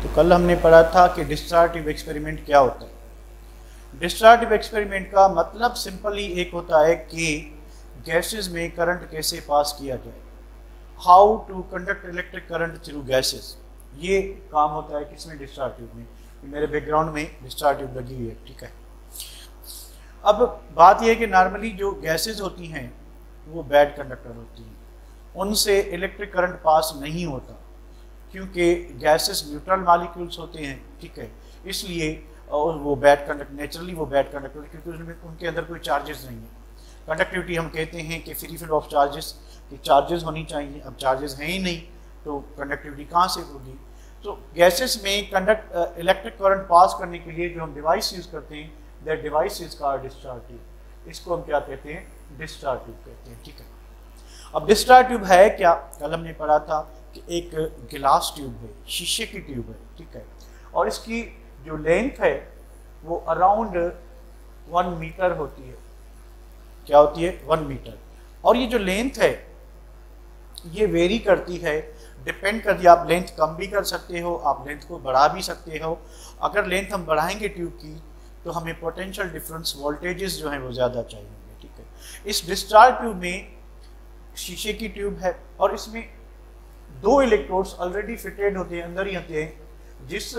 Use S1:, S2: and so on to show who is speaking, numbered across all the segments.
S1: तो कल हमने पढ़ा था कि डिस्चार्ज ट्यूब एक्सपेरिमेंट क्या होता है। डिस्चार्ज ट्यूब एक्सपेरिमेंट का मतलब सिंपली एक होता है कि गैसेस में करंट कैसे पास किया जाए, how to conduct electric current through gases. ये काम होता है किसमें, डिस्चार्ज ट्यूब में। मेरे बैकग्राउंड में डिस्चार्ज ट्यूब लगी हुई है, ठीक है। अब बात यह है कि नॉर्मली जो गैसेस होती हैं वो बैड कंडक्टर होती हैं, उनसे इलेक्ट्रिक करंट पास नहीं होता क्योंकि गैसेस न्यूट्रल मॉलिक्यूल्स होते हैं, ठीक है। इसलिए वो बैड कंडक्टर, नेचुरली वो बैड कंडक्टर, क्योंकि उसमें उनके अंदर कोई चार्जेस नहीं है। कंडक्टिविटी हम कहते हैं कि फ्री फील ऑफ चार्जेस, कि चार्जेस होनी चाहिए। अब चार्जेस हैं ही नहीं तो कंडक्टिविटी कहाँ से होगी। तो गैसेस में इलेक्ट्रिक करंट पास करने के लिए जो हम डिवाइस यूज़ करते हैं, that device is called discharge tube. इसको हम क्या कहते हैं, डिस्चार्ज ट्यूब कहते हैं, ठीक है। अब डिस्चार्ज ट्यूब है क्या, कल हमने पढ़ा था कि एक गिलास ट्यूब है, शीशे की ट्यूब है, ठीक है। और इसकी जो लेंथ है वो अराउंड 1 मीटर होती है। क्या होती है, 1 मीटर। और ये जो लेंथ है ये वेरी करती है, डिपेंड करती है। आप लेंथ कम भी कर सकते हो, आप लेंथ को बढ़ा भी सकते हो। अगर लेंथ हम बढ़ाएंगे ट्यूब की तो हमें पोटेंशियल डिफरेंस वोल्टेजेस जो हैं वो ज़्यादा चाहिए, ठीक है। इस डिस्चार्ज ट्यूब में शीशे की ट्यूब है और इसमें 2 इलेक्ट्रोड्स ऑलरेडी फिटेड होते हैं, अंदर ही होते हैं। जिस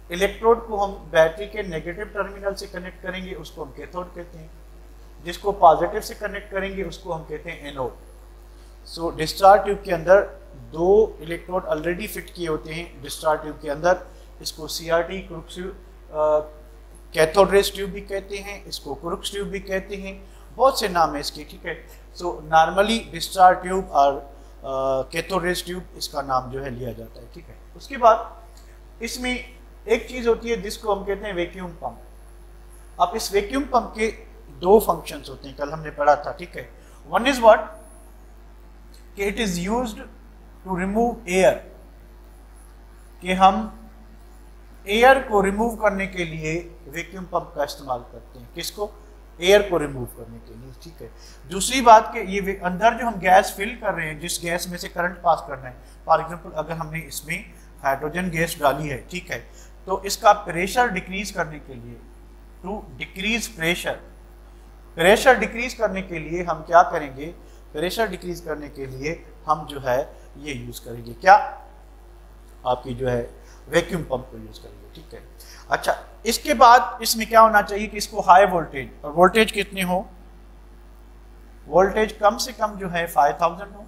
S1: इलेक्ट्रोड को हम बैटरी के नेगेटिव टर्मिनल से कनेक्ट करेंगे उसको हम कैथोड कहते हैं, जिसको पॉजिटिव से कनेक्ट करेंगे उसको हम कहते हैं एनोड। सो डिस्चार्ज ट्यूब के अंदर 2 इलेक्ट्रोड ऑलरेडी फिट किए होते हैं डिस्चार्ज ट्यूब के अंदर। इसको CRT Crookes cathode rays tube भी कहते हैं, इसको क्रुक्स ट्यूब भी कहते हैं, बहुत से नाम है इसके, ठीक है। सो नॉर्मली डिस्चार्ज ट्यूब और कैथोड रेज ट्यूब इसका नाम जो है लिया जाता है, ठीक है। उसके बाद इसमें एक चीज़ होती है जिसको हम कहते हैं वैक्यूम पंप। अब इस वैक्यूम पंप के 2 फंक्शंस होते हैं, कल हमने पढ़ा था, ठीक है। वन इज व्हाट, कि it is used to remove air, कि हम एयर को रिमूव करने के लिए वैक्यूम पंप का इस्तेमाल करते हैं। किसको, एयर को रिमूव करने के लिए, ठीक है। दूसरी बात कि ये अंदर जो हम गैस फिल कर रहे हैं, जिस गैस में से करंट पास करना है, फॉर एग्जांपल अगर हमने इसमें हाइड्रोजन गैस डाली है, ठीक है, तो इसका प्रेशर डिक्रीज करने के लिए, टू डिक्रीज प्रेशर डिक्रीज करने के लिए हम क्या करेंगे, प्रेशर डिक्रीज करने के लिए हम जो है ये यूज करेंगे, क्या, आपकी जो है वैक्यूम पंप को यूज करेंगे, ठीक है। अच्छा, इसके बाद इसमें क्या होना चाहिए कि इसको हाई वोल्टेज, और वोल्टेज कितने हो, वोल्टेज कम से कम जो है 5000 हो,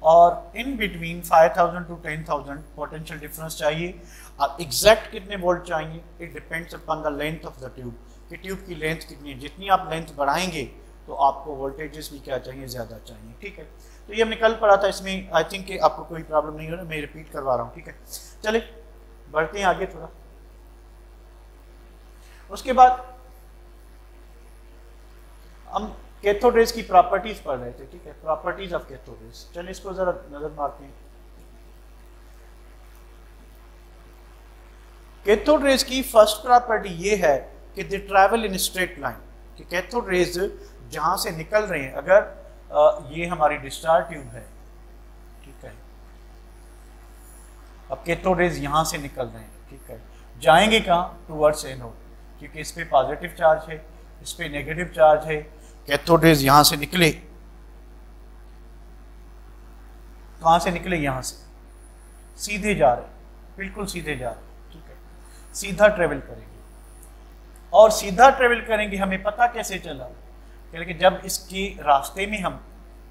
S1: और in between 5000 to 10000 potential difference चाहिए। अब एग्जैक्ट कितने वोल्ट चाहिए, it depends upon the length of the tube, कि ट्यूब की लेंथ कितनी है। जितनी आप लेंथ बढ़ाएंगे तो आपको वोल्टेजेस भी क्या चाहिए, ज़्यादा चाहिए, ठीक है। तो ये हमने कल पढ़ा था, इसमें आई थिंक कि आपको कोई प्रॉब्लम नहीं हो रहा, मैं रिपीट करवा रहा हूँ, ठीक है। चलिए बढ़ते हैं आगे थोड़ा। उसके बाद हम कैथोड रेज की प्रॉपर्टीज पढ़ रहे थे, ठीक है, प्रॉपर्टीज ऑफ कैथोड रेज। चलिए इसको जरा नजर मारते हैं। कैथोड रेज की फर्स्ट प्रॉपर्टी ये है कि they travel in straight line, कि कैथोड रेज जहां से निकल रहे हैं, अगर ये हमारी डिस्चार्ज ट्यूब है, ठीक है, अब कैथोड रेज यहां से निकल रहे हैं, ठीक है, जाएंगे कहाँ, टूवर्ड्स एनोड, क्योंकि इस पे पॉजिटिव चार्ज है, इस पे नेगेटिव चार्ज है। कैथोड रेज यहां से निकले, कहां से निकले, यहां से सीधे जा रहे, बिल्कुल सीधे जा रहे, ठीक है, सीधा ट्रेवल करेंगे। और सीधा ट्रेवल करेंगे, हमें पता कैसे चला, क्योंकि जब इसके रास्ते में हम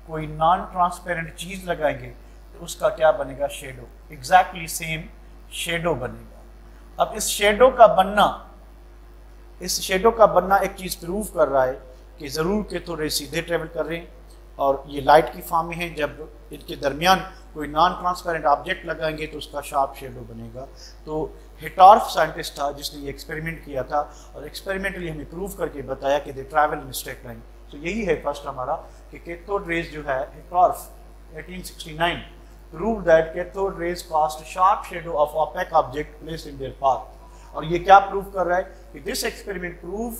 S1: कोई नॉन ट्रांसपेरेंट चीज लगाएंगे तो उसका क्या बनेगा, शेडो, एग्जैक्टली सेम शेडो बनेगा। अब इस शेडो का बनना एक चीज प्रूव कर रहा है कि जरूर कैथोड रेज सीधे ट्रेवल कर रहे हैं, और ये लाइट की फॉर्म में है। जब इनके दरमियान कोई नॉन ट्रांसपेरेंट ऑब्जेक्ट लगाएंगे तो उसका शार्प शेडो बनेगा। तो हिटॉर्फ साइंटिस्ट था जिसने ये एक्सपेरिमेंट किया था, और एक्सपेरिमेंटली हमें प्रूव करके बताया कि they travel in straight line. तो यही है फर्स्ट हमारा कि कैथोड रेज जो है, Hittorf 1869 prove that cathode rays cast sharp shadow of opaque object placed in their path. और ये क्या प्रूव कर रहा है कि this experiment prove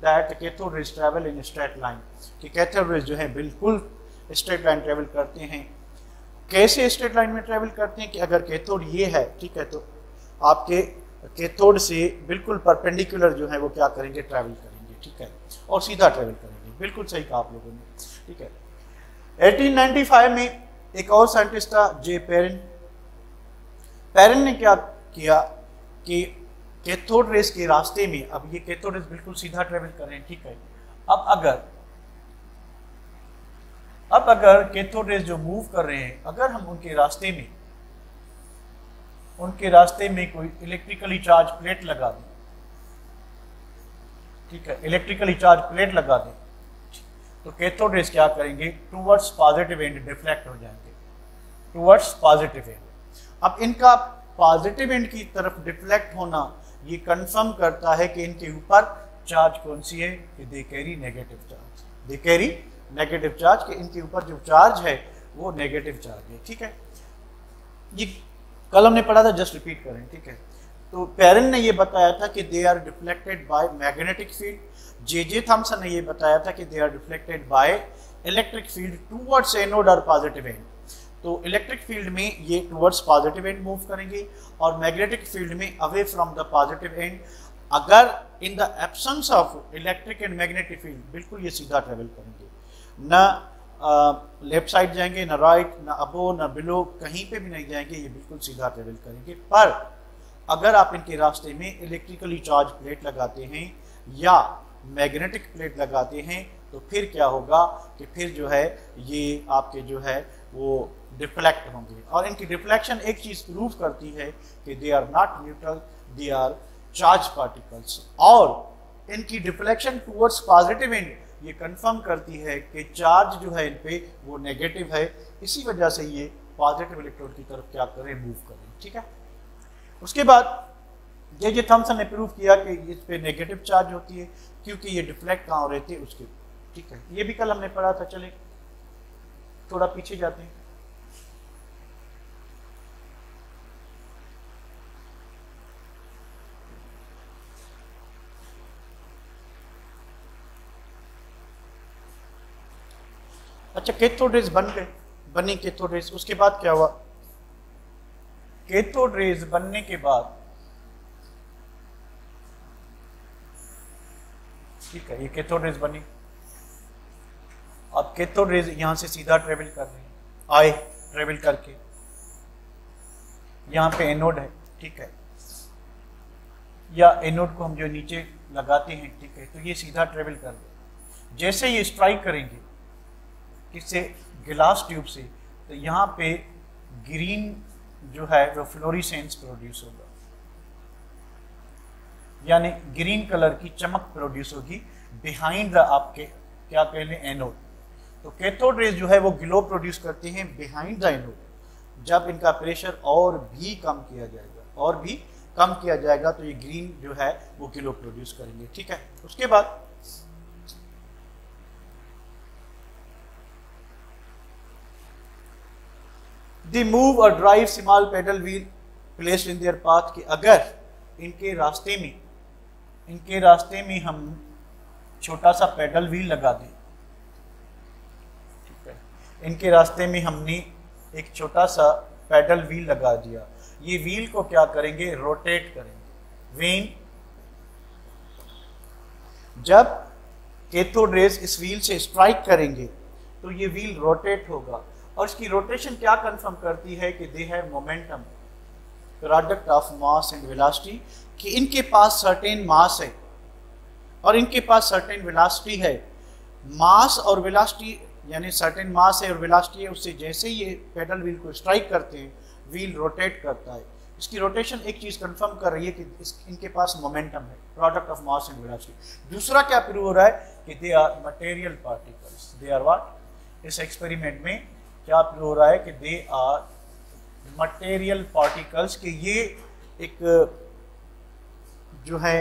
S1: that cathode rays travel in straight line, कि कैथोड रेज जो है बिल्कुल स्ट्रेट लाइन ट्रेवल करते हैं। कैसे स्ट्रेट लाइन में ट्रेवल करते हैं कि अगर कैथोड ये है, ठीक है, तो आपके कैथोड से बिल्कुल परपेंडिकुलर जो है वो क्या करेंगे, ट्रैवल करेंगे, ठीक है, और सीधा ट्रैवल करेंगे। बिल्कुल सही कहा आप लोगों ने, ठीक है। 1895 में एक और साइंटिस्ट था, जे पेरेन। पेरेन ने क्या किया कि कैथोड रेस के रास्ते में, अब ये कैथोड रेस बिल्कुल सीधा ट्रेवल कर रहे हैं, ठीक है, अब अगर कैथोड रेस जो मूव कर रहे हैं, अगर हम उनके रास्ते में कोई इलेक्ट्रिकली चार्ज प्लेट लगा दें, ठीक है, इलेक्ट्रिकली चार्ज प्लेट लगा दें, तो कैथोड रेस क्या करेंगे, टुवर्ड्स पॉजिटिव एंड डिफ्लेक्ट हो जाएंगे, टुवर्ड्स पॉजिटिव एंड। अब इनका पॉजिटिव एंड की तरफ डिफ्लेक्ट होना ये कंफर्म करता है कि इनके ऊपर चार्ज कौन सी है, कि they carry negative charge, they carry negative charge, कि इनके ऊपर जो चार्ज है वो नेगेटिव चार्ज है, ठीक है। ये कल हमने पढ़ा था, जस्ट रिपीट करें, ठीक है। तो पेरेन ने ये बताया था कि they are deflected by magnetic field. J Thomson ने ये बताया था कि they are deflected by electric field towards anode और पॉजिटिव एंड। तो इलेक्ट्रिक फील्ड में ये टूवर्ड्स पॉजिटिव एंड मूव करेंगे और मैग्नेटिक फील्ड में away from the positive end. अगर in the absence of electric and magnetic field, बिल्कुल ये सीधा ट्रेवल करेंगे, ना लेफ्ट साइड जाएंगे, ना राइट, ना अबो, ना बिलो, कहीं पे भी नहीं जाएंगे, ये बिल्कुल सीधा ट्रेवल करेंगे। पर अगर आप इनके रास्ते में इलेक्ट्रिकली चार्ज प्लेट लगाते हैं या मैग्नेटिक प्लेट लगाते हैं, तो फिर क्या होगा कि फिर जो है ये आपके जो है वो डिफ्लेक्ट होंगे। और इनकी डिफ्लेक्शन एक चीज़ प्रूव करती है कि they are not neutral, they are charge particles. और इनकी डिफ्लेक्शन टूवर्ड्स पॉजिटिव एंड ये कंफर्म करती है कि चार्ज जो है इन पे वो नेगेटिव है, इसी वजह से ये पॉजिटिव इलेक्ट्रोड की तरफ क्या करें, मूव करें, ठीक है। उसके बाद जे थॉमसन ने प्रूव किया कि इस पे नेगेटिव चार्ज होती है क्योंकि ये डिफ्लेक्ट कहाँ हो रहे थे उसके, ठीक है। ये भी कल हमने पढ़ा था, चले थोड़ा पीछे जाते हैं। अच्छा, कैथोड रेज बनी कैथोड रेज, उसके बाद क्या हुआ, कैथोड रेज बनने के बाद, ठीक है, ये कैथोड रेज बनी। अब कैथोड रेज यहां से सीधा ट्रेवल कर रहे हैं, आए ट्रेवल करके यहां पे एनोड है, ठीक है, या एनोड को हम जो नीचे लगाते हैं, ठीक है, तो ये सीधा ट्रेवल कर रहे। जैसे ये स्ट्राइक करेंगे किससे, गिलास ट्यूब से, तो यहाँ पे ग्रीन जो है वो फ्लोरिसेंस प्रोड्यूस होगा, यानी ग्रीन कलर की चमक प्रोड्यूस होगी बिहाइंड द आपके क्या कह लें एनोड। तो कैथोड रेज जो है वो ग्लो प्रोड्यूस करते हैं बिहाइंड द एनोड। जब इनका प्रेशर और भी कम किया जाएगा तो ये ग्रीन जो है वो ग्लो प्रोड्यूस करेंगे, ठीक है। उसके बाद दे मूव और drive small pedal wheel placed in their path, कि अगर इनके रास्ते में हम छोटा सा पेडल व्हील लगा दें, ठीक है, इनके रास्ते में हमने एक छोटा सा पेडल व्हील लगा दिया, ये व्हील को क्या करेंगे, रोटेट करेंगे। व्हील जब कैथोड रेज इस व्हील से स्ट्राइक करेंगे तो ये व्हील रोटेट होगा, और इसकी रोटेशन क्या कंफर्म करती है कि they have momentum, product of mass and velocity, कि इनके पास सर्टेन मास है और इनके पास सर्टेन वेलोसिटी है। मास और वेलोसिटी यानी सर्टेन मास है और वेलोसिटी है, उससे जैसे ही ये पेडल व्हील को स्ट्राइक करते हैं व्हील रोटेट करता है। इसकी रोटेशन एक चीज़ कंफर्म कर रही है कि इनके पास मोमेंटम है, product of mass and velocity. दूसरा क्या प्रूव हो रहा है कि they are material particles, they are what, इस एक्सपेरिमेंट में क्या प्रूव हो रहा है कि दे आर मटेरियल पार्टिकल्स, कि ये एक जो है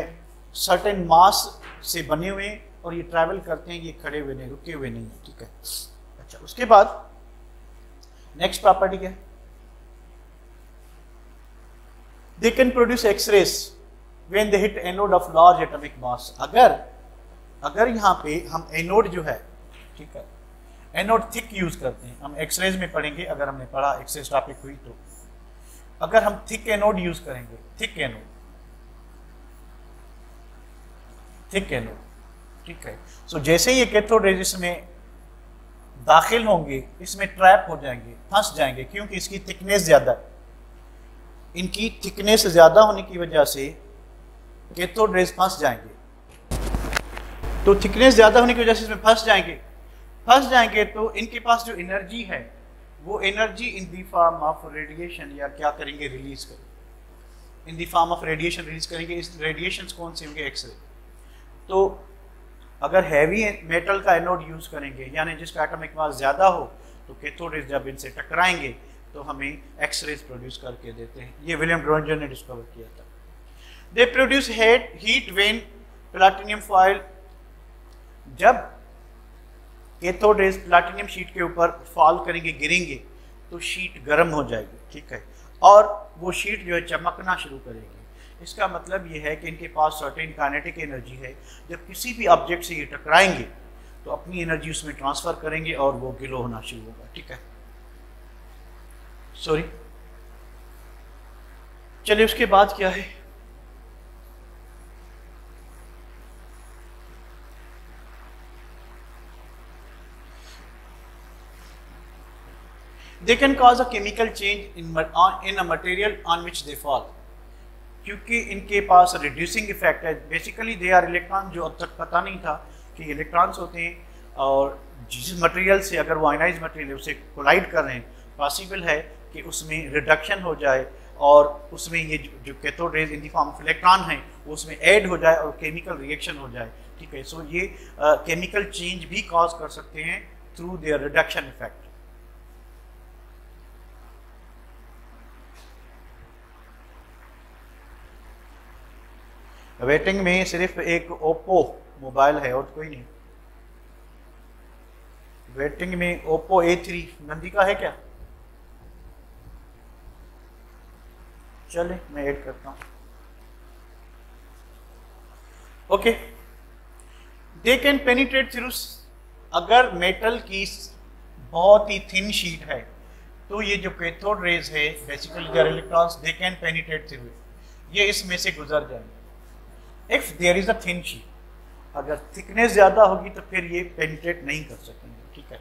S1: सर्टेन मास से बने हुए हैं और ये ट्रैवल करते हैं, ये खड़े हुए नहीं, रुके हुए नहीं, ठीक है। अच्छा, उसके बाद नेक्स्ट प्रॉपर्टी क्या है, they can produce X rays when they hit anode of large atomic mass. अगर यहाँ पे हम एनोड जो है, ठीक है, एनोड थिक यूज करते हैं, हम एक्सरेज में पढ़ेंगे, अगर हमने पढ़ा एक्सरेज टॉपिक हुई तो, अगर हम थिक एनोड यूज करेंगे, थिक एनोड, ठीक है। सो जैसे ये कैथोड रेज इसमें दाखिल होंगे, इसमें ट्रैप हो जाएंगे, फंस जाएंगे, क्योंकि इसकी थिकनेस ज़्यादा है। इनकी थिकनेस ज़्यादा होने की वजह से कैथोड रेज फंस जाएंगे। तो थिकनेस ज़्यादा होने की वजह से इसमें फंस जाएंगे तो इनके पास जो एनर्जी है वो energy in the form of radiation, या क्या करेंगे, रिलीज करेंगे, in the form of radiation release करेंगे। इस रेडिएशन कौन से होंगे, एक्सरे। तो अगर हैवी मेटल का एनोड यूज करेंगे, यानी जिसका एटॉमिक मास ज़्यादा हो, तो कैथोड रेज जब इनसे टकराएंगे तो हमें एक्सरेज प्रोड्यूस करके देते हैं। ये विलियम ग्रोंजर ने डिस्कवर किया था। They produce heat when platinum foil, जब कैथोड रेज प्लैटिनम शीट के ऊपर फॉल करेंगे, गिरेंगे, तो शीट गर्म हो जाएगी, ठीक है, और वो शीट जो है चमकना शुरू करेगी। इसका मतलब ये है कि इनके पास सर्टेन काइनेटिक एनर्जी है। जब किसी भी ऑब्जेक्ट से ये टकराएंगे तो अपनी एनर्जी उसमें ट्रांसफर करेंगे और वो ग्लो होना शुरू होगा, ठीक है। सॉरी, चलिए उसके बाद क्या है, they can cause a chemical change in a material on which they fall, क्योंकि इनके पास रिड्यूसिंग इफेक्ट है। बेसिकली दे आर इलेक्ट्रॉन, जो अब तक पता नहीं था कि इलेक्ट्रॉन्स होते हैं, और जिस मटेरियल से अगर वो आयनाइज मटेरियल है उसे कोलाइड कर रहे हैं, पॉसिबल है कि उसमें रिडक्शन हो जाए और उसमें ये जो cathode raise in the form of electron है वो उसमें ऐड हो जाए और केमिकल रिएक्शन हो जाए, ठीक है। सो ये केमिकल चेंज भी कॉज कर सकते हैं through their reduction effect. Waiting में सिर्फ एक ओप्पो मोबाइल है और कोई नहीं। वेटिंग में ओप्पो A3 नंदी का है क्या? चले मैं ऐड करता हूं। Okay, they can penetrate through, अगर मेटल की बहुत ही थिन शीट है तो ये जो कैथोड रेज है basically their electrons they can penetrate through, ये इसमें से गुजर जाएंगे। If there is a thin sheet, अगर थिकनेस ज़्यादा होगी तो फिर ये पेनिट्रेट नहीं कर सकेंगे, ठीक है।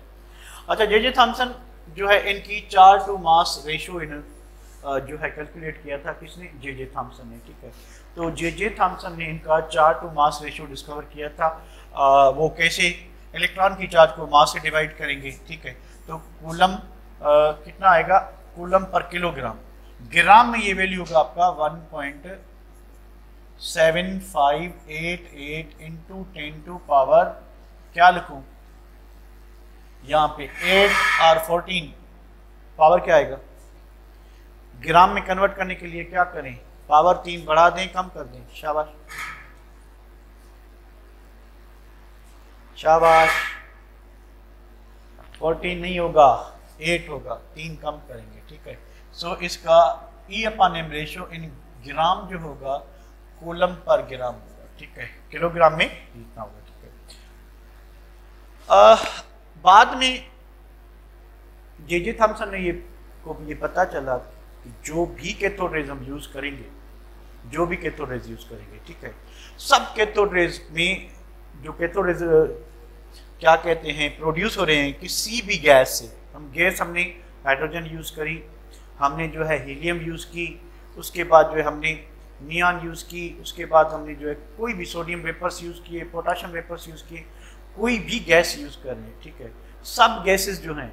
S1: अच्छा, जे थॉमसन जो है इनकी चार्ज टू मास रेशियो इन जो है कैलकुलेट किया था, किसने? जे थॉमसन ने, ठीक है। तो जे थॉमसन ने इनका charge to mass ratio discover किया था। वो कैसे इलेक्ट्रॉन की चार्ज को मास से डिवाइड करेंगे, ठीक है। तो कूलम कितना आएगा, कूलम पर किलोग्राम, ग्राम में ये वैल्यू होगा आपका 1.7588 इंटू 10 टू पावर, क्या लिखूं यहाँ पे 8 और 14, पावर क्या आएगा? ग्राम में कन्वर्ट करने के लिए क्या करें, पावर 3 बढ़ा दें, कम कर दें, शाबाश शाबाश। 14 नहीं होगा, 8 होगा, 3 कम करेंगे, ठीक है। सो इसका E/m रेशियो इन ग्राम जो होगा कूलम पर ग्राम होगा, ठीक है, किलोग्राम में इतना होगा, ठीक है। बाद में जे थॉमसन ने ये पता चला कि जो भी कैथोड रेज हम यूज करेंगे, ठीक है, सब कैथोड रेज में जो कैथोड रेज क्या कहते हैं प्रोड्यूस हो रहे हैं किसी भी गैस से। हमने हाइड्रोजन यूज करी, हमने जो है हीलियम यूज की, उसके बाद जो है हमने नियॉन यूज की, उसके बाद हमने जो है कोई भी सोडियम वेपर्स यूज किए, पोटाशियम वेपर्स यूज किए, कोई भी गैस यूज कर रहे हैं, ठीक है। सब गैसेस जो हैं,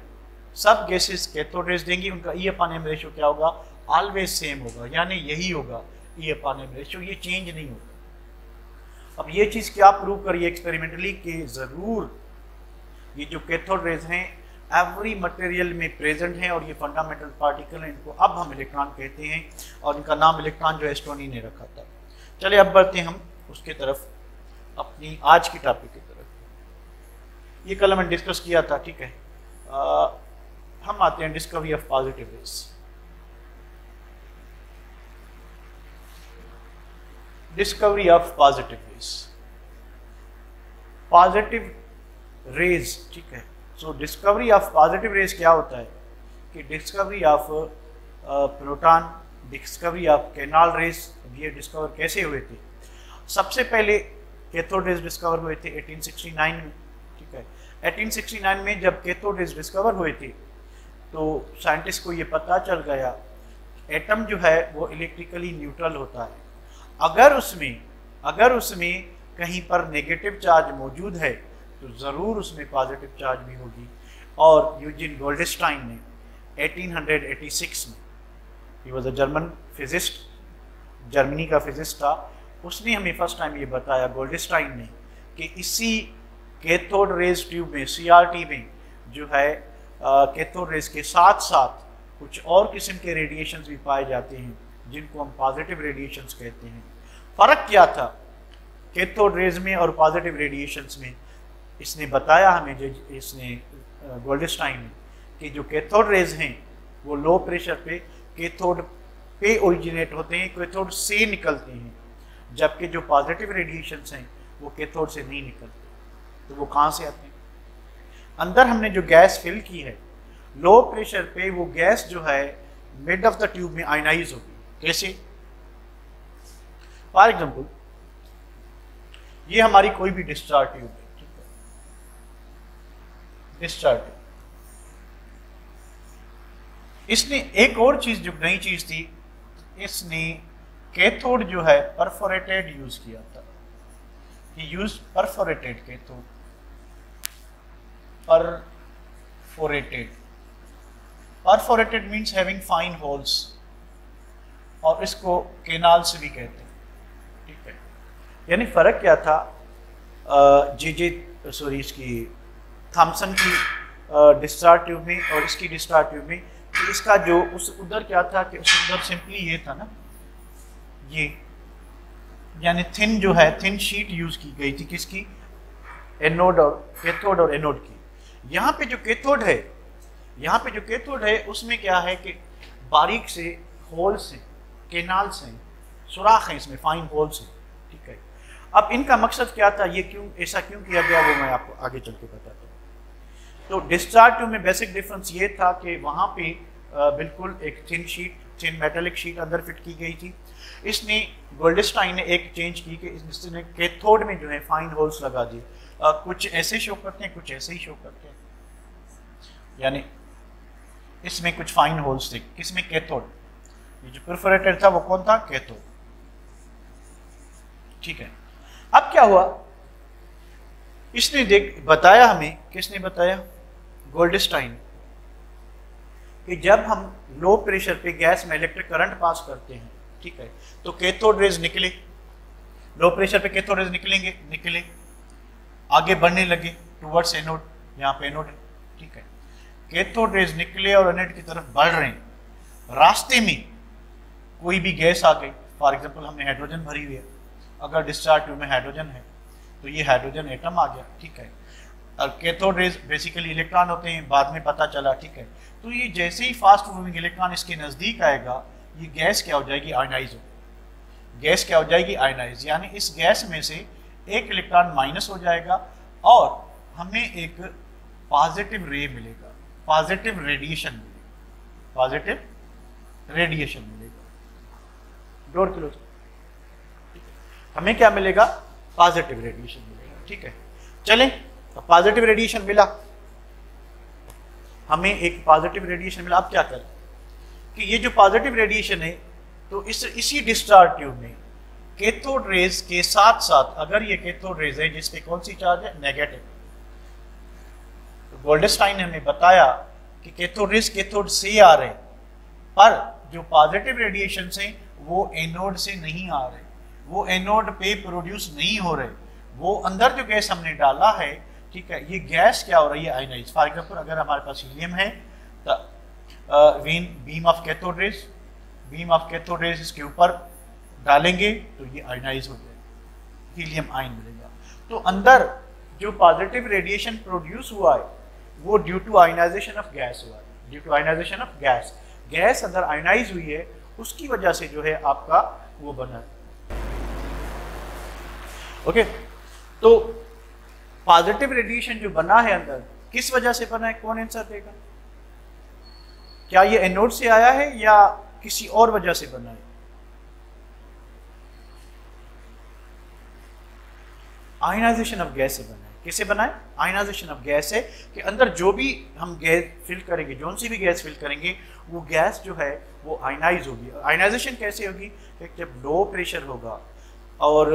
S1: सब गैसेस कैथोड रेज देंगी, उनका E/m रेशियो क्या होगा, ऑलवेज सेम होगा, यानी यही होगा E/m रेशियो, ये चेंज नहीं होगा। अब ये चीज़ क्या प्रूव करिए एक्सपेरिमेंटली कि ज़रूर ये जो कैथोड रेज हैं एवरी मटेरियल में प्रेजेंट हैं और ये फंडामेंटल पार्टिकल हैं, इनको अब हम इलेक्ट्रॉन कहते हैं और इनका नाम इलेक्ट्रॉन जो है स्टोनी ने रखा था। चलिए अब बढ़ते हैं हम उसके तरफ, अपनी आज की टॉपिक की तरफ। ये कल हमने डिस्कस किया था, ठीक है। हम आते हैं discovery of positive raise. Discovery of positive raise, ठीक है। सो डिस्कवरी ऑफ पॉजिटिव रेज क्या होता है कि discovery of proton, discovery of canal raise, ये डिस्कवर कैसे हुए थे? सबसे पहले कैथोड रेज डिस्कवर हुए थे 1869 में, ठीक है। 1869 में जब कैथोड रेज डिस्कवर हुए थे तो साइंटिस्ट को ये पता चल गया एटम जो है वो इलेक्ट्रिकली न्यूट्रल होता है। अगर उसमें कहीं पर नेगेटिव चार्ज मौजूद है तो ज़रूर उसमें पॉजिटिव चार्ज भी होगी। और यूजिन गोल्डस्टाइन ने 1886 में, he was a German physicist, Germany का फिजिस्ट था, उसने हमें फर्स्ट टाइम ये बताया, गोल्डस्टाइन ने, कि इसी कैथोड रेज ट्यूब में, CRT में जो है कैथोड रेज के साथ साथ कुछ और किस्म के रेडिएशंस भी पाए जाते हैं जिनको हम पॉजिटिव रेडिएशंस कहते हैं। फ़र्क क्या था कैथोड रेज में और पॉजिटिव रेडिएशंस में? इसने बताया हमें, जो इसने गोल्डस्टाइन ने, कि जो कैथोड रेज हैं वो लो प्रेशर पे कैथोड पे ओरिजिनेट होते हैं, कैथोड से निकलते हैं, जबकि जो पॉजिटिव रेडिएशंस हैं वो कैथोड से नहीं निकलते। तो वो कहाँ से आते हैं? अंदर हमने जो गैस फिल की है, लो प्रेशर पे वो गैस जो है मिड ऑफ द ट्यूब में आयनाइज होगी। कैसे? फॉर एग्जाम्पल ये हमारी कोई भी डिस्चार्ज ट्यूब है, ठीक है, डिस्चार्ज ट्यूब। इसने एक और चीज, जो नई चीज थी, इसने कैथोड जो है परफोरेटेड यूज किया था। Use perforated cathode, perforated means having fine holes, और इसको केनाल से भी कहते हैं, ठीक है। यानी फ़र्क क्या था इसकी थॉमसन की डिस्चार्ज ट्यूब में और इसकी डिस्चार्ज ट्यूब में? कि इसका जो उस उधर क्या था कि उस उधर सिंपली ये था ना, ये यानी थिन जो है, थिन शीट यूज की गई थी, किसकी? एनोड और कैथोड और एनोड की। यहाँ पे जो कैथोड है उसमें क्या है कि बारीक से होल्स हैं, केनाल्स हैं, सुराख हैं, इसमें फाइन होल्स हैं, ठीक है। अब इनका मकसद क्या था, ये क्यों ऐसा क्यों किया गया, वो मैं आपको आगे चल के बताता हूँ। तो डिस्चार्ज ट्यूब में बेसिक डिफरेंस ये था कि वहाँ पे बिल्कुल एक थिन मेटेलिक शीट अंदर फिट की गई थी। इसने गोल्डस्टाइन ने एक चेंज की कि इसने कैथोड में जो है फाइन होल्स लगा दिए। कुछ ऐसे शो करते हैं, कुछ ऐसे ही शो करते हैं, यानी इसमें कुछ फाइन होल्स थे, किसमें? कैथोड। ये जो परफोरेटेड था वो कौन था? कैथोड, ठीक है। अब क्या हुआ, इसने बताया हमें, किसने बताया? गोल्डस्टाइन, कि जब हम लो प्रेशर पे गैस में इलेक्ट्रिक करंट पास करते हैं, ठीक है, तो कैथोड रेज निकले, लो प्रेशर पे कैथोड रेज निकले, आगे बढ़ने लगे टुवर्ड्स एनोड, यहाँ पे एनोड है, ठीक है। कैथोड रेज निकले और एनोड की तरफ बढ़ रहे हैं, रास्ते में कोई भी गैस आ गई, फॉर एग्जांपल हमने हाइड्रोजन भरी हुई है, अगर डिस्चार्ज ट्यूब में हाइड्रोजन है तो ये हाइड्रोजन एटम आ गया, ठीक है। और कैथोड रेज बेसिकली इलेक्ट्रॉन होते हैं, बाद में पता चला, ठीक है। तो ये जैसे ही फास्ट मूविंग इलेक्ट्रॉन इसके नज़दीक आएगा, ये गैस क्या हो जाएगी? आयनाइज हो, गैस क्या हो जाएगी? आयनाइज, यानी इस गैस में से एक इलेक्ट्रॉन माइनस हो जाएगा और हमें एक पॉजिटिव रे मिलेगा, पॉजिटिव रेडिएशन मिलेगा। डोर क्लोज, हमें क्या मिलेगा? पॉजिटिव रेडिएशन मिलेगा, ठीक है। चलें, तो पॉजिटिव रेडिएशन मिला, हमें एक पॉजिटिव रेडिएशन मिला। अब क्या करें कि ये जो पॉजिटिव रेडिएशन है, तो इसी डिस्चार्ज ट्यूब में कैथोड रेज के साथ साथ, अगर ये कैथोड रेज है जिसपे कौन सी चार्ज है? नेगेटिव। तो गोल्डस्टाइन ने हमें बताया कि कैथोड रेज कैथोड से आ रहे, पर जो पॉजिटिव रेडिएशन हैं वो एनोड से नहीं आ रहे, वो एनोड पे प्रोड्यूस नहीं हो रहे, वो अंदर जो गैस हमने डाला है, ठीक है, ये गैस क्या हो रही है? आयनाइज। फॉर एग्जाम्पल अगर हमारे पास हीलियम है तो बीम ऑफ कैथोड रेज इसके ऊपर डालेंगे तो ये आयनाइज हो जाएगा, हीलियम आयन मिलेगा। तो अंदर जो पॉजिटिव रेडिएशन प्रोड्यूस हुआ है वो due to ionisation of gas हुआ है, due to ionisation of gas अंदर आयनाइज हुई है, उसकी वजह से जो है आपका वो बना। ओके, तो पॉजिटिव रेडिएशन जो बना है अंदर, किस वजह से बना है, कौन आंसर देगा? क्या ये एनोड से आया है या किसी और वजह से बना है? आयनाइजेशन ऑफ गैस से बना है। किससे बना है? आयनाइजेशन ऑफ गैस है कि अंदर जो भी हम गैस फिल करेंगे, जो सी भी गैस फिल करेंगे, वो गैस जो है वो आयनाइज होगी। आयनाइजेशन कैसे होगी? जब लो प्रेशर होगा और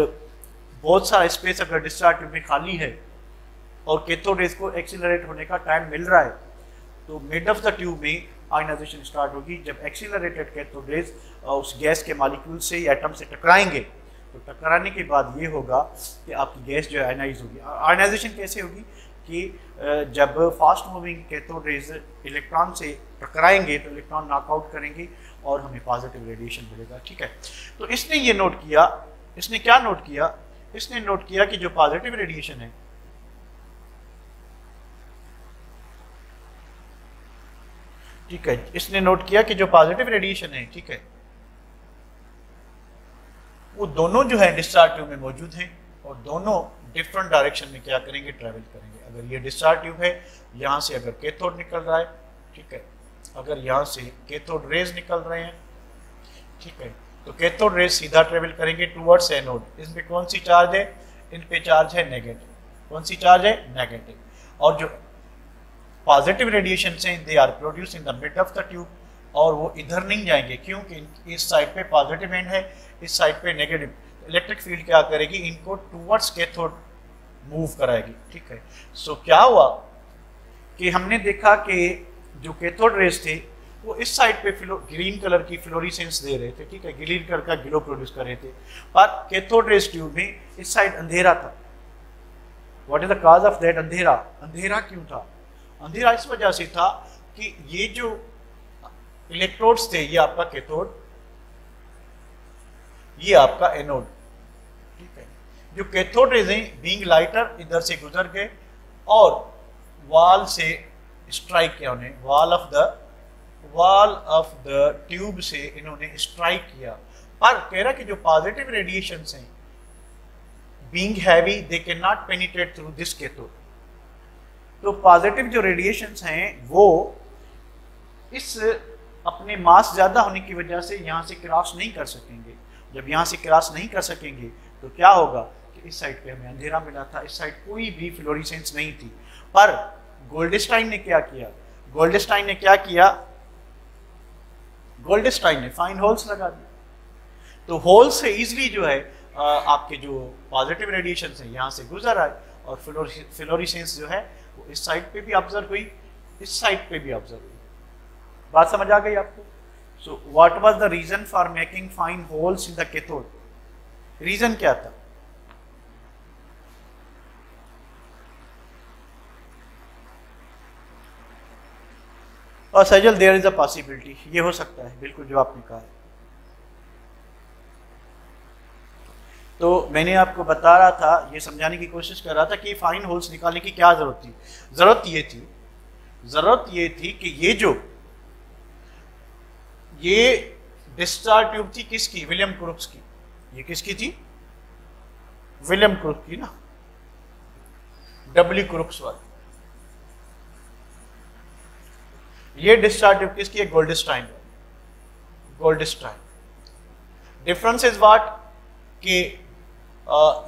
S1: बहुत सारा स्पेस अगर डिस्चार्ज ट्यूब में खाली है और कैथोड रेज को एक्सीलरेट होने का टाइम मिल रहा है, तो मिड ऑफ द ट्यूब में आयनाइजेशन स्टार्ट होगी। जब एक्सीलरेटेड कैथोड रेज उस गैस के मॉलिक्यूल से या एटम से टकराएंगे, तो टकराने के बाद ये होगा कि आपकी गैस जो है आयनाइज होगी। आयनाइजेशन कैसे होगी कि जब fast moving cathode rays electron से टकराएंगे तो इलेक्ट्रॉन नॉकआउट करेंगे और हमें पॉजिटिव रेडिएशन मिलेगा। ठीक है, तो इसने ये नोट किया, इसने क्या नोट किया? इसने नोट किया कि जो पॉजिटिव रेडिएशन है, ठीक है, इसने नोट किया कि जो पॉजिटिव रेडिएशन है, ठीक है, वो दोनों जो है डिस्चार्ज ट्यूब में मौजूद हैं और दोनों डिफरेंट डायरेक्शन में क्या करेंगे? ट्रैवल करेंगे। अगर ये डिस्चार्ज ट्यूब है, यहाँ से अगर कैथोड निकल रहा है, ठीक है, अगर यहाँ से कैथोड रेज निकल रहे हैं, ठीक है, तो कैथोड रेज सीधा ट्रेवल करेंगे टुवर्ड्स एनोड। इसमें कौन सी चार्ज है? इन पे चार्ज है नेगेटिव। कौन सी चार्ज है? नेगेटिव। और जो पॉजिटिव रेडिएशन से they are produce in the mid of the tube, और वो इधर नहीं जाएंगे क्योंकि इस साइड पे पॉजिटिव एंड है, इस साइड पे नेगेटिव। इलेक्ट्रिक फील्ड क्या करेगी? इनको टुवर्ड्स कैथोड मूव कराएगी। ठीक है, सो क्या हुआ कि हमने देखा कि जो कैथोड रेज थे वो इस साइड पे ग्रीन कलर की फ्लोरिसेंस दे रहे थे, ठीक है, ग्रीन कलर का ग्लो प्रोड्यूस कर रहे थे, पर कैथोड रेज ट्यूब में इस साइड अंधेरा था। What is the cause of that? अंधेरा। अंधेरा क्यों था? अंधेरा इस वजह से था कि ये जो इलेक्ट्रोड्स थे, ये आपका कैथोड, ये आपका एनोड, ठीक है। जो कैथोड रेज हैं बीइंग लाइटर इधर से गुजर गए और वॉल से स्ट्राइक किया, उन्हें वॉल ऑफ द ट्यूब से इन्होंने स्ट्राइक किया। पर कह रहा कि जो पॉजिटिव रेडिएशंस हैं being heavy they can not penetrate through this cathode. तो पॉजिटिव जो रेडिएशंस हैं वो इस अपने मास ज़्यादा होने की वजह से यहाँ से क्रॉस नहीं कर सकेंगे। जब यहाँ से क्रॉस नहीं कर सकेंगे तो क्या होगा कि इस साइड पे हमें अंधेरा मिला था, इस साइड कोई भी फ्लोरिसेंस नहीं थी। पर गोल्डस्टाइन ने क्या किया? गोल्डस्टाइन ने क्या किया? गोल्डस्टाइन ने फाइन होल्स लगा दिए। तो होल से इजीली जो है आपके जो पॉजिटिव रेडिएशन है यहाँ से गुजर आए और फ्लोरिसेंस जो है वो इस साइड पे भी ऑब्जर्व हुई, इस साइड पे भी ऑब्जर्व हुई। बात समझ आ गई आपको? So what was the reason for making fine holes in the cathode? Reason क्या था? और Sajal there is a possibility, ये हो सकता है, बिल्कुल जो आपने कहा है। तो मैंने आपको बता रहा था, ये समझाने की कोशिश कर रहा था कि फाइन होल्स निकालने की क्या जरूरत थी। जरूरत ये थी कि ये डिस्चार्ज ट्यूब थी किसकी? विलियम क्रूक्स की। ये किसकी थी? विलियम क्रूक्स की ना, डब्ल्यू क्रूक्स वाली। ये डिस्चार्ज ट्यूब किसकी है? गोल्डस्टाइन। डिफरेंस इज व्हाट कि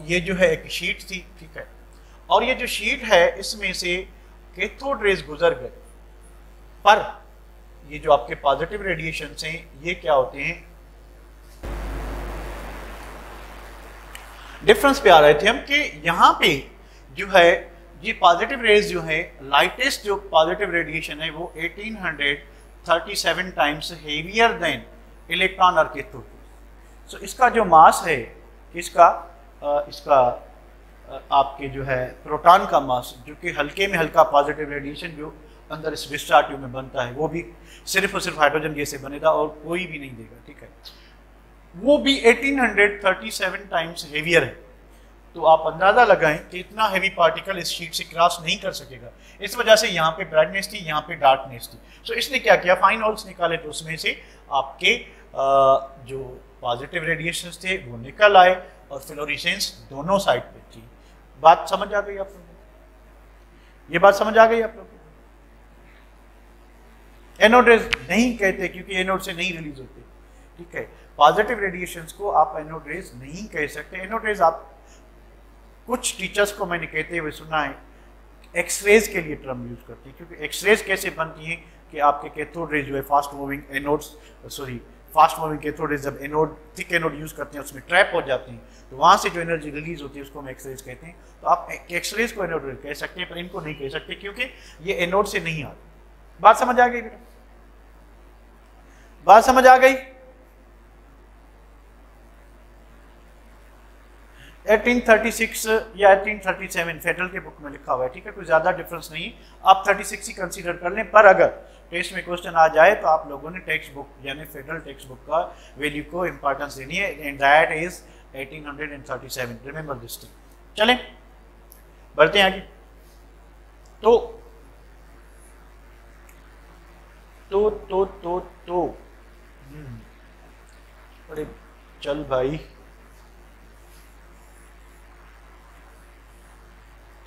S1: ये जो है एक शीट थी, ठीक है, और ये जो शीट है इसमें से कैथोड रेज गुजर गए, पर ये जो आपके पॉजिटिव रेडिएशंस हैं ये क्या होते हैं? डिफरेंस पे आ रहे थे हम कि यहाँ पे जो है ये पॉजिटिव रेज जो है, लाइटेस्ट जो पॉजिटिव रेडिएशन है वो 1837 टाइम्स हेवियर देन इलेक्ट्रॉन और कैथोड। सो इसका जो मास है इसका आपके जो है प्रोटॉन का मास, जो कि हल्के में हल्का पॉजिटिव रेडिएशन जो अंदर इस डिस्चार्ज ट्यूब में बनता है वो भी सिर्फ और सिर्फ हाइड्रोजन गैस से बनेगा और कोई भी नहीं देगा, ठीक है, वो भी 1837 टाइम्स हेवियर है। तो आप अंदाजा लगाएं कि इतना हेवी पार्टिकल इस शीट से क्रॉस नहीं कर सकेगा। इस वजह से यहाँ पे ब्राइटनेस थी, यहाँ पे डार्कनेस थी। सो इसने क्या किया? फाइन होल्स निकाले, तो उसमें से आपके जो पॉजिटिव रेडिएशंस थे वो निकल आए और फ्लोरिसेंस दोनों साइड पे थी। बात समझ आ गई आपको? ये बात समझ आ गई आप लोग? एनोड रेज नहीं कहते क्योंकि एनोड से नहीं रिलीज होते, ठीक है। पॉजिटिव रेडिएशंस को आप एनोड रेज नहीं कह सकते। एनोड रेज आप कुछ टीचर्स को मैंने कहते हुए सुना है एक्सरेज के लिए टर्म यूज करते हैं, क्योंकि एक्सरेज कैसे बनती हैं कि आपके कैथोड रेज जो है fast moving anodes fast moving cathode rays जब एनोड थिक एनोड यूज करते हैं उसमें ट्रैप हो जाते हैं, तो वहां से जो एनर्जी रिलीज होती है उसको हम एक्सरेज कहते हैं। तो आप एक्सरेज को एनोड रेज कह सकते हैं पर इनको नहीं कह सकते क्योंकि ये एनोड से नहीं आते। बात समझ आ गई बेटा? बात समझ आ गई? 1836 या 1837 फेडरल के बुक में लिखा हुआ है, ठीक है, कोई ज्यादा डिफरेंस नहीं, आप 36 ही कंसीडर कर लें। पर अगर टेस्ट में क्वेश्चन आ जाए तो आप लोगों ने टेक्स्ट बुक यानी फेडरल टेक्स्ट बुक का वैल्यू को इंपॉर्टेंस देनी है, and that is 1837। Remember this thing. चलें बढ़ते हैं आगे। तो अरे चल भाई,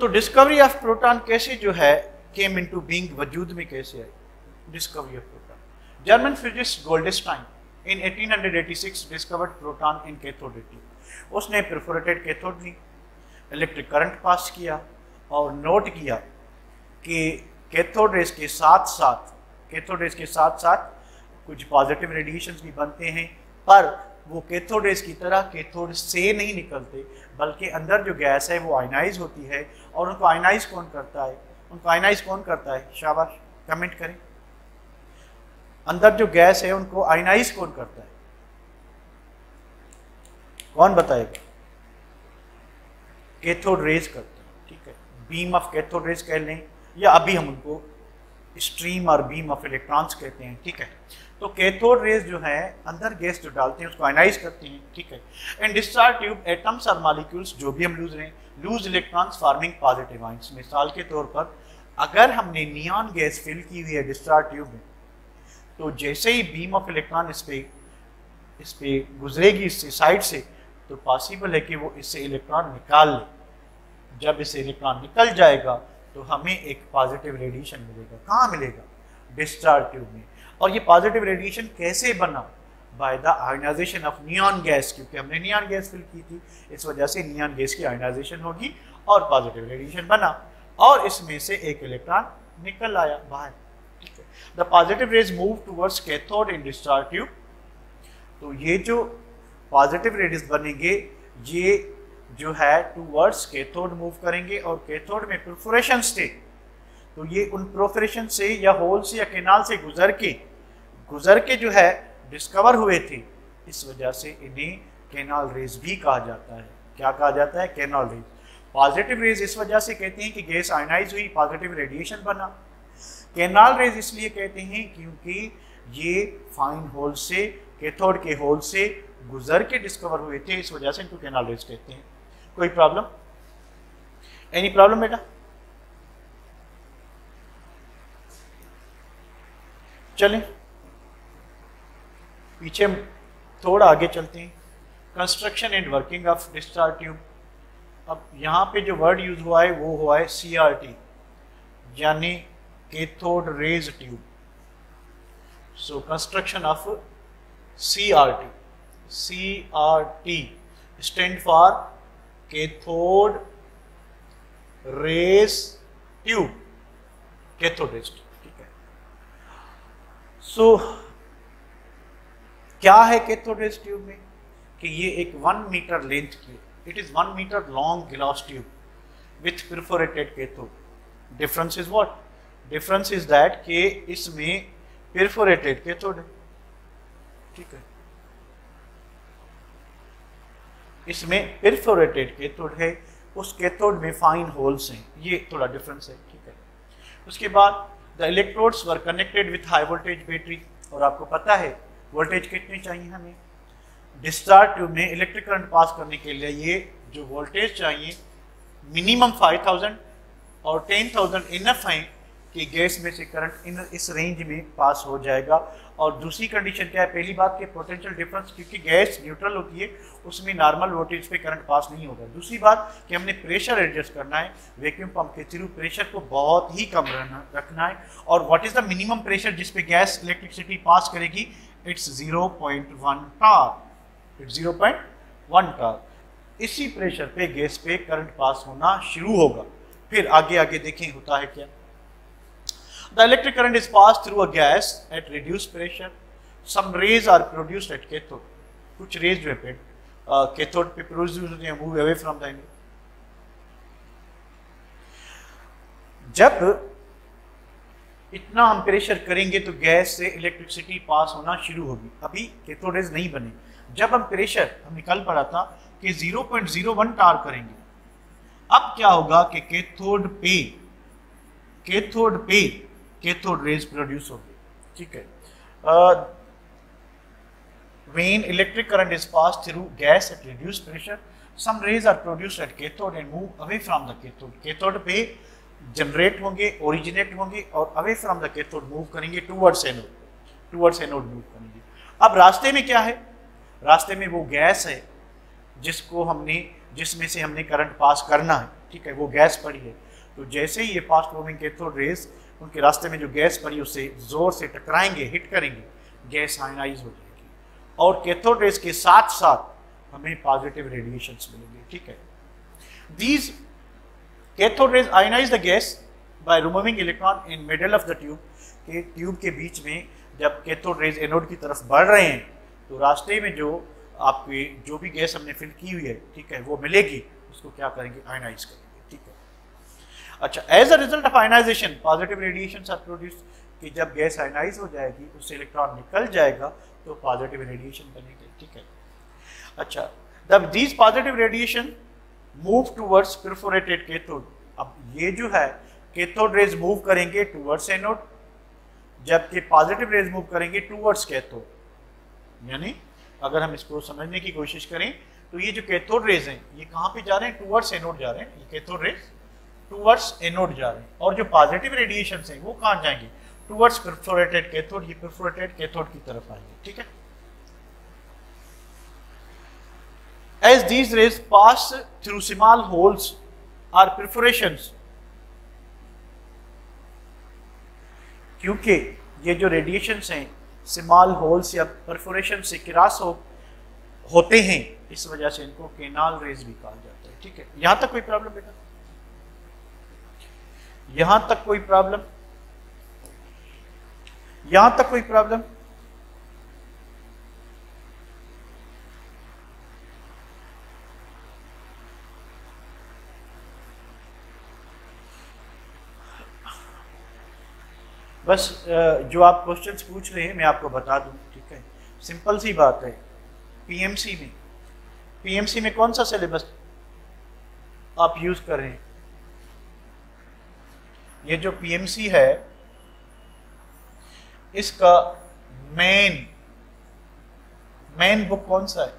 S1: तो डिस्कवरी ऑफ प्रोटॉन कैसे जो है केम इनटू बीइंग, वजूद में कैसे आई discovery of proton? German physicist Goldstein in 1886 discovered proton in cathode tube. उसने परफोरेटेड कैथोड ली, इलेक्ट्रिक करंट पास किया और नोट किया कि कैथोड रेज के साथ साथ कुछ पॉजिटिव रेडिएशंस भी बनते हैं, पर वो कैथोड रेज की तरह कैथोड से नहीं निकलते, बल्कि अंदर जो गैस है वो आयनाइज होती है। और उनको आयनाइज कौन करता है? शाबाश, कमेंट करें। अंदर जो गैस है उनको आयनाइज कौन करता है? कौन बताएगा? कैथोड रेज करते हैं, ठीक है। बीम ऑफ कैथोड रेज कह लें या अभी हम उनको स्ट्रीम और बीम ऑफ इलेक्ट्रॉन्स कहते हैं, ठीक है। तो कैथोड रेज जो है अंदर गैस जो डालते हैं उसको आयनाइज करती हैं, ठीक है। इन डिस्चार्ज ट्यूब एटम्स और मॉलिक्यूल्स जो भी हम loose electrons forming positive ions. मिसाल के तौर पर अगर हमने नियॉन गैस फिल की हुई है डिस्चार्ज ट्यूब में, तो जैसे ही बीम ऑफ इलेक्ट्रॉन इस पे गुजरेगी इससे साइड से, तो पॉसिबल है कि वो इससे इलेक्ट्रॉन निकाल ले। जब इससे इलेक्ट्रॉन निकल जाएगा तो हमें एक पॉजिटिव रेडिएशन मिलेगा। कहाँ मिलेगा? डिस्चार्ज ट्यूब में। और ये पॉजिटिव रेडिएशन कैसे बना? By the ionisation of neon gas, क्योंकि हमने नियॉन गैस फिल की थी, इस वजह से नियॉन गैस की आयनाइजेशन होगी और पॉजिटिव रेडिएशन बना और इसमें से एक इलेक्ट्रॉन निकल आया बाहर, ठीक है। The positive raise move towards cathode in discharge tube. तो ये जो पॉजिटिव रेज बनेंगे ये जो है टुवर्ड्स कैथोड मूव करेंगे और कैथोड में परफोरेशन थे, तो ये उन परफोरेशन से या होल से या कैनाल से गुजर के जो है डिस्कवर हुए थे। इस वजह से इन्हें कैनाल रेज भी कहा जाता है। क्या कहा जाता है? Canal raise. पॉजिटिव रेज इस वजह से कहते हैं कि गैस आयनाइज हुई, पॉजिटिव रेडिएशन बना। कैनाल रेज इसलिए कहते हैं क्योंकि ये फाइन होल से, कैथोड के होल से गुजर के डिस्कवर हुए थे, इस वजह से इनको कैनाल रेज कहते हैं। कोई प्रॉब्लम? एनी प्रॉब्लम बेटा? चलें पीछे थोड़ा आगे चलते हैं। Construction and working of discharge tube. अब यहाँ पे जो वर्ड यूज हुआ है वो हुआ है CRT, यानी cathode rays tube. So construction of CRT stand for cathode rays tube, cathode rays tube, ठीक है। सो क्या है कैथोड रेज ट्यूब में? कि ये एक 1 मीटर लेंथ की, it is 1 metre long glass tube with perforated cathode. Difference is what? Difference is that कि इसमें परफोरेटेड कैथोड है, ठीक है, इसमें परफोरेटेड कैथोड है, उस कैथोड में फाइन होल्स हैं, ये थोड़ा डिफरेंस है, ठीक है। उसके बाद the electrodes were connected with high voltage battery. और आपको पता है वोल्टेज कितनी चाहिए हमें? डिस्चार्ज ट्यूब में इलेक्ट्रिक करंट पास करने के लिए ये जो वोल्टेज चाहिए मिनिमम 5000 और 10,000 इनफ है कि गैस में से करंट इन इस रेंज में पास हो जाएगा। और दूसरी कंडीशन क्या है, पहली बात कि पोटेंशियल डिफरेंस, क्योंकि गैस न्यूट्रल होती है उसमें नॉर्मल वोल्टेज पे करंट पास नहीं होगा। दूसरी बात कि हमने प्रेशर एडजस्ट करना है, वैक्यूम पंप के थ्रू प्रेशर को बहुत ही कम रखना है। और what is the minimum pressure जिस पे गैस इलेक्ट्रिसिटी पास करेगी, इट्स 0.1 टार, इट्स 0.1 टार। इसी प्रेशर पे गैस पे करंट पास होना शुरू होगा। फिर आगे आगे देखें होता है क्या। The electric current is pass through a gas at reduced pressure, some rays are produced at cathode, कुछ रेज जो है कैथोड पे प्रोड्यूस होते हैं, move away from the anode. जब इतना हम प्रेशर करेंगे तो गैस से इलेक्ट्रिसिटी पास होना शुरू होगी। अभी कैथोड रेज नहीं बने। जब हम प्रेशर, हमने कल पढ़ा था कि 0.01 टार करेंगे, अब क्या होगा कि कैथोड रेज प्रोड्यूस होगी। ठीक है। when electric current is passed through gas at reduced pressure, some rays are produced at cathode and move away from the cathode. Cathode पे जनरेट होंगे, ओरिजिनेट होंगे और away from the cathode move करेंगे towards anode move करेंगे। अब रास्ते में क्या है, रास्ते में वो गैस है जिसमें से हमने करंट पास करना है। ठीक है, वो गैस पड़ी है। तो जैसे ही ये फास्ट मूविंग कैथोड रेज उनके रास्ते में जो गैस पड़ी उससे जोर से टकराएंगे, हिट करेंगे, गैस आयनाइज हो जाएगी और कैथोड रेज के साथ साथ हमें पॉजिटिव रेडिएशंस मिलेंगे। ठीक है। These cathode rays ionise the gas by removing electron in middle of the tube. के ट्यूब के बीच में जब कैथोड रेज एनोड की तरफ बढ़ रहे हैं तो रास्ते में जो आपकी जो भी गैस हमने फिल की हुई है, ठीक है, वो मिलेगी, उसको क्या करेंगे, आयनाइज करेंगे। ठीक है। अच्छा, as a result of ionisation positive radiations are produced, कि जब गैस आयनाइज हो जाएगी उससे इलेक्ट्रॉन निकल जाएगा तो पॉजिटिव रेडिएशन बनेंगे। ठीक है। अच्छा, जब these positive radiation move towards perforated cathode, अब ये जो है कैथोड रेज मूव करेंगे टूवर्ड्स एनोड, जबकि पॉजिटिव रेज मूव करेंगे टूवर्ड्स कैथोड। यानी अगर हम इसको समझने की कोशिश करें तो ये जो कैथोड रेज हैं ये कहाँ पे जा रहे हैं, टूवर्ड्स एनोड जा रहे हैं। ये कैथोड रेज टूवर्ड्स एनोड जा रहे हैं और जो पॉजिटिव रेडिएशन हैं वो कहाँ जाएंगे, टूवर्ड्स परफोरेटेड कैथोड, ये परफोरेटेड कैथोड की तरफ आएंगे। ठीक है। As these rays pass through small holes or perforations, क्योंकि ये जो रेडिएशंस हैं स्मॉल होल्स या परफोरेशन से क्रॉस होते हैं, इस वजह से इनको केनाल रेज भी कहा जाता है। ठीक है। यहां तक कोई प्रॉब्लम बेटा, यहां तक कोई प्रॉब्लम, यहां तक कोई प्रॉब्लम? बस जो आप क्वेश्चंस पूछ रहे हैं मैं आपको बता दूं। ठीक है, सिंपल सी बात है। पीएमसी में कौन सा सिलेबस आप यूज कर रहे हैं? ये जो पीएमसी है इसका मेन बुक कौन सा है?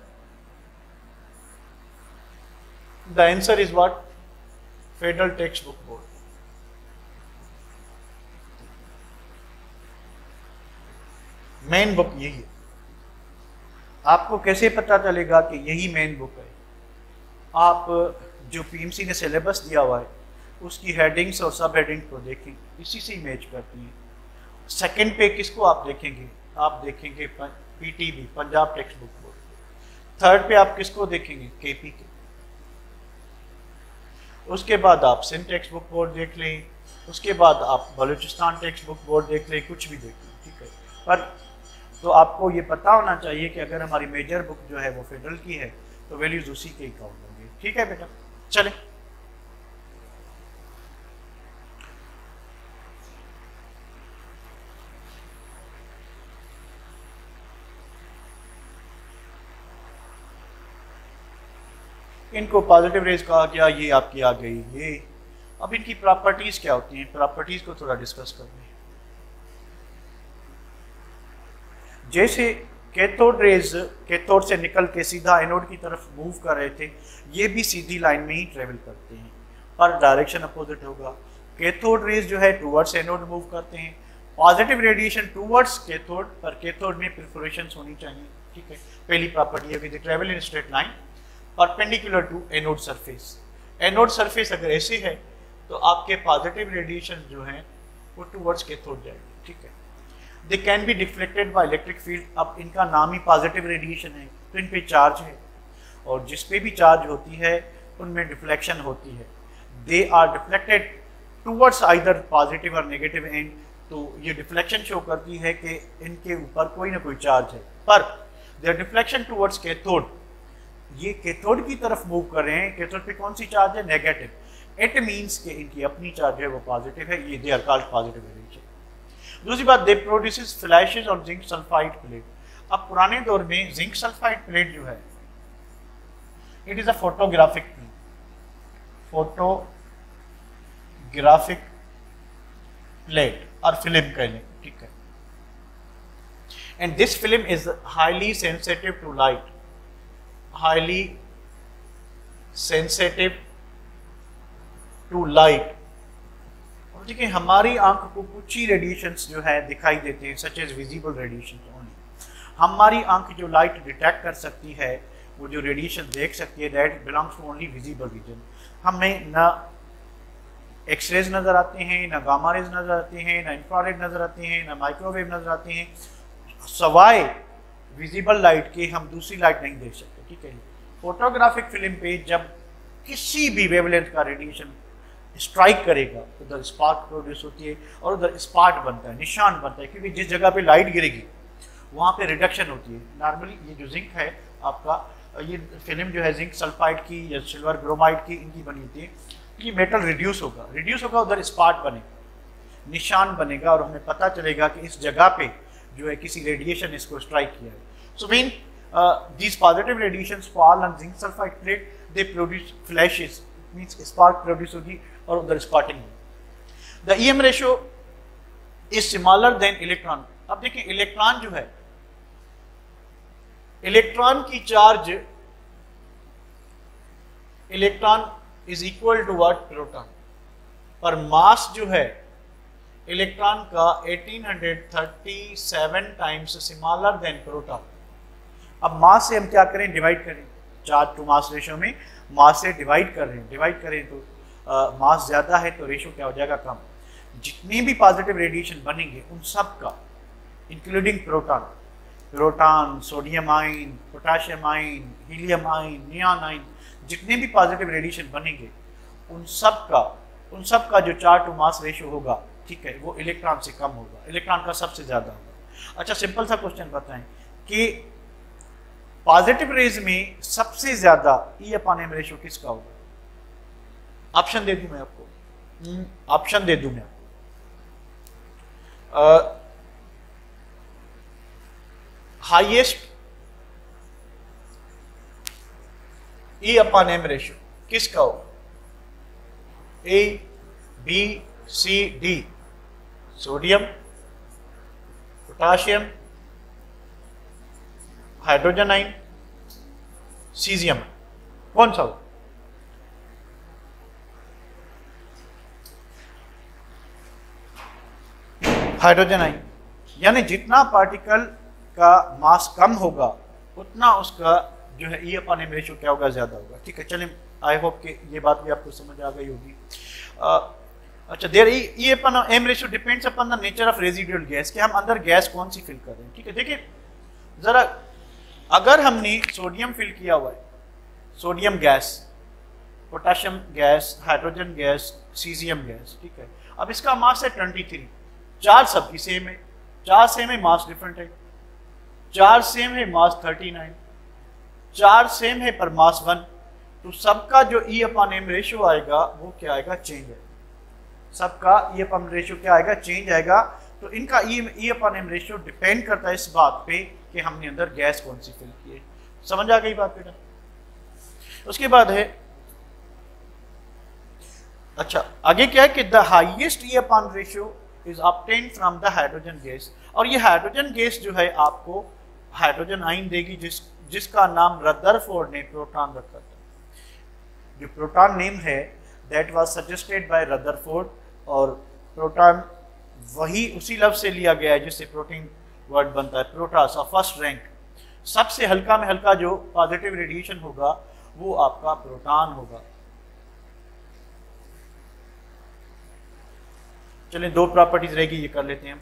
S1: The answer is what? Federal text book board. Main book यही है। आपको कैसे पता चलेगा कि यही मेन बुक है? आप जो पीएमसी ने सिलेबस दिया हुआ है उसकी हेडिंग्स और सब हेडिंग को देखें, इसी से मैच करती है। सेकंड पे किसको आप देखेंगे? आप देखेंगे PTB, Punjab text book board. Third पे आप किसको देखेंगे? केपी के। उसके बाद आप सिंध टेक्स्ट बुक बोर्ड देख लें, उसके बाद आप बलूचिस्तान टेक्स्ट बुक बोर्ड देख लें, कुछ भी देख लें। ठीक है। पर तो आपको ये पता होना चाहिए कि अगर हमारी मेजर बुक जो है वो फेडरल की है तो वैल्यूज उसी के ही काउंट होंगे। ठीक है बेटा, चले। इनको पॉजिटिव रेज कहा गया, ये आपकी आ गई ये। अब इनकी प्रॉपर्टीज क्या होती हैं, प्रॉपर्टीज को थोड़ा डिस्कस करते हैं। जैसे कैथोड रेज कैथोड से निकल के सीधा एनोड की तरफ मूव कर रहे थे, ये भी सीधी लाइन में ही ट्रेवल करते हैं, पर डायरेक्शन अपोजिट होगा। कैथोड रेज जो है टूवर्ड्स एनोड मूव करते हैं, पॉजिटिव रेडिएशन टूवर्ड्स कैथोड, पर कैथोड में परफोरेशंस होनी चाहिए, ठीक है। पहली प्रॉपर्टी है कि they travel in straight line perpendicular to anode surface. Anode surface अगर ऐसे है तो आपके पॉजिटिव रेडिएशन जो है वो टूवर्ड्स कैथोड जाएगी, ठीक है। They can be deflected by electric field, अब इनका नाम ही पॉजिटिव रेडिएशन है तो इन पे चार्ज है, और जिस पे भी चार्ज होती है उनमें डिफ्लेक्शन होती है। They are deflected towards either positive और नेगेटिव एंड, तो ये डिफ्लेक्शन शो करती है कि इनके ऊपर कोई ना कोई चार्ज है, पर देयर डिफ्लेक्शन टूवर्ड्स कैथोड, ये कैथोड की तरफ मूव कर रहे हैं। कैथोड पे कौन सी चार्ज है? नेगेटिव। इट मींस कि इनकी अपनी चार्ज है वो पॉजिटिव है, ये they are called positive radiation. दूसरी बात, दे प्रोड्यूसेस फ्लैशेस और जिंक सल्फाइड प्लेट। अब पुराने दौर में जिंक सल्फाइड प्लेट जो है it is a photographic plate, photographic plate और फिल्म कह लें, ठीक है। And this film is highly sensitive to light, highly sensitive to light. और देखिए हमारी आंख को कुछ ही रेडिएशंस जो है दिखाई देते हैं, such as visible radiation only. हमारी आंख जो लाइट डिटेक्ट कर सकती है, वो जो रेडिएशन देख सकती है, that belongs to only visible region. हमें ना एक्सरेज नजर आते हैं, ना गामा रेज नजर आते हैं, ना इंफ्रारेड नजर आते हैं, ना माइक्रोवेव नजर आते हैं, सवाए विजिबल लाइट के हम दूसरी लाइट नहीं देख सकते, ठीक है। फोटोग्राफिक फिल्म पे जब किसी भी वेवलेंथ का रेडिएशन स्ट्राइक करेगा तो उधर स्पार्क प्रोड्यूस होती है और उधर स्पार्क बनता है, निशान बनता है, क्योंकि जिस जगह पे लाइट गिरेगी वहाँ पे रिडक्शन होती है। नॉर्मली ये जो जिंक है आपका, ये फिल्म जो है जिंक सल्फाइड की या सिल्वर ब्रोमाइड की, इनकी बनी होती है। ये मेटल रिड्यूस होगा उधर स्पार्क बनेगा, निशान बनेगा, और हमें पता चलेगा कि इस जगह पे जो है किसी रेडिएशन इसको स्ट्राइक किया है। So mean these positive radiations fall on zinc sulfide plate, they produce flashes, it means spark produce होगी और उधर स्पार्किंग होगी। The EM ratio is smaller than electron। अब देखिए इलेक्ट्रॉन जो है, इलेक्ट्रॉन की charge, electron is equal to what? Proton. पर मास जो है इलेक्ट्रॉन का 1837 टाइम्स स्मॉलर देन प्रोटॉन। अब मास से हम क्या करें? डिवाइड करें, चार्ज टू मास रेशियो में मास से डिवाइड कर रहे हैं, डिवाइड करें तो मास ज़्यादा है तो रेशियो क्या हो जाएगा? कम। जितने भी पॉजिटिव रेडिएशन बनेंगे उन सब का, including proton, sodium ion, potassium ion, helium ion, neon ion, जितने भी पॉजिटिव रेडिएशन बनेंगे उन सब का जो चार्ज टू मास रेशियो होगा, ठीक है, वो इलेक्ट्रॉन से कम होगा, इलेक्ट्रॉन का सबसे ज़्यादा होगा। अच्छा सिंपल सा क्वेश्चन बताएं कि पॉजिटिव रेज में सबसे ज्यादा E/M रेशियो किसका होगा? ऑप्शन दे दूं मैं आपको, ऑप्शन दे दूं मैं आपको। हाईएस्ट E/M रेशियो किसका होगा? A, B, C, D। Sodium, potassium, hydrogen ion, caesium, कौन सा हो? Hydrogen ion. यानी जितना पार्टिकल का मास कम होगा उतना उसका जो है E/M रेशियो क्या होगा? ज्यादा होगा, ठीक है। चलिए आई होप कि ये बात भी आपको समझ आ गई होगी। अच्छा, there E/M ratio depends upon the nature of residual gas, कि हम अंदर गैस कौन सी फिल कर रहे हैं, ठीक है। देखिए जरा, अगर हमने सोडियम फिल किया हुआ है, sodium gas, potassium gas, hydrogen gas, caesium gas, ठीक है। अब इसका मास है 23, चार्ज सबकी सेम है, चार्ज सेम है, मास डिफरेंट है, चार्ज सेम है, मास 39, चार्ज सेम है पर मास 1, तो सबका जो E/M रेशियो आएगा वो क्या आएगा? चेंज है। सबका E/M रेशियो क्या आएगा? चेंज आएगा। तो इनका E/M रेशियो डिपेंड करता है इस बात पे कि हमने अंदर गैस कौन सी फिल की है। समझ आ गई बात बेटा? उसके बाद है, अच्छा आगे क्या है कि the highest E/M ratio is obtained from the hydrogen gas, और ये हाइड्रोजन गैस जो है आपको हाइड्रोजन आयन देगी जिसका नाम रदरफोर्ड ने प्रोटॉन रखा था। जो प्रोटॉन नेम है that was suggested by Rutherford, और प्रोटॉन वही उसी लफ्ज से लिया गया है जिससे प्रोटीन वर्ड बनता है, प्रोटास, और फर्स्ट रैंक। सबसे हल्का में हल्का जो पॉजिटिव रेडिएशन होगा वो आपका प्रोटॉन होगा। चलिए 2 प्रॉपर्टीज रहेगी, ये कर लेते हैं।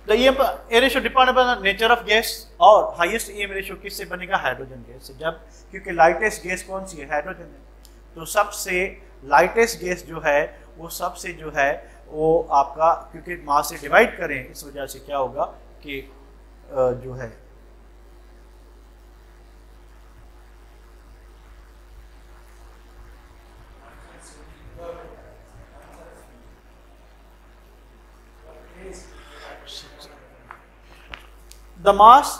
S1: The A ratio depend upon nature of gas, और हाईएस्ट ईएम रेशियो किससे बनेगा? हाइड्रोजन गैस से। जब क्योंकि लाइटेस्ट गैस कौन सी है? हाइड्रोजन है। तो सबसे लाइटेस्ट गैस जो है वो सबसे जो है वो आपका, क्योंकि मास से डिवाइड करें इस वजह से क्या होगा कि जो है the mass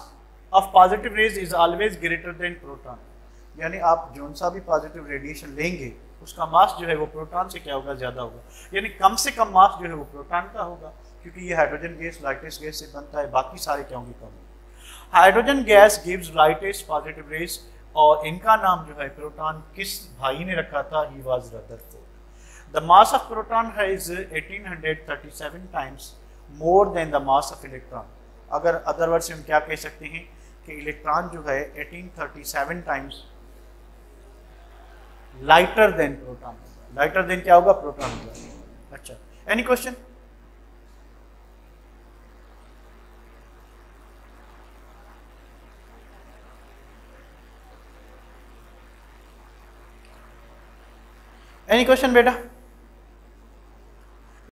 S1: of positive raise is always greater than proton, यानी आप जो सा भी पॉजिटिव रेडिएशन लेंगे उसका मास जो है वो प्रोटॉन से क्या होगा? ज़्यादा होगा। यानी कम से कम मास जो है वो प्रोटॉन का होगा, क्योंकि ये हाइड्रोजन गैस लाइटेस्ट गैस से बनता है, बाकी सारे क्या होंगे? कम। Hydrogen gas gives lightest positive rays, और इनका नाम जो है प्रोटॉन किस भाई ने रखा था? He was Rutherford. The mass of proton is 1837 times more than the mass of electron. अगर अदर वर्ड से हम क्या कह सकते हैं कि इलेक्ट्रॉन जो है 1837 times lighter than proton. Lighter than क्या होगा? प्रोटॉन होगा। अच्छा, एनी क्वेश्चन? एनी क्वेश्चन बेटा?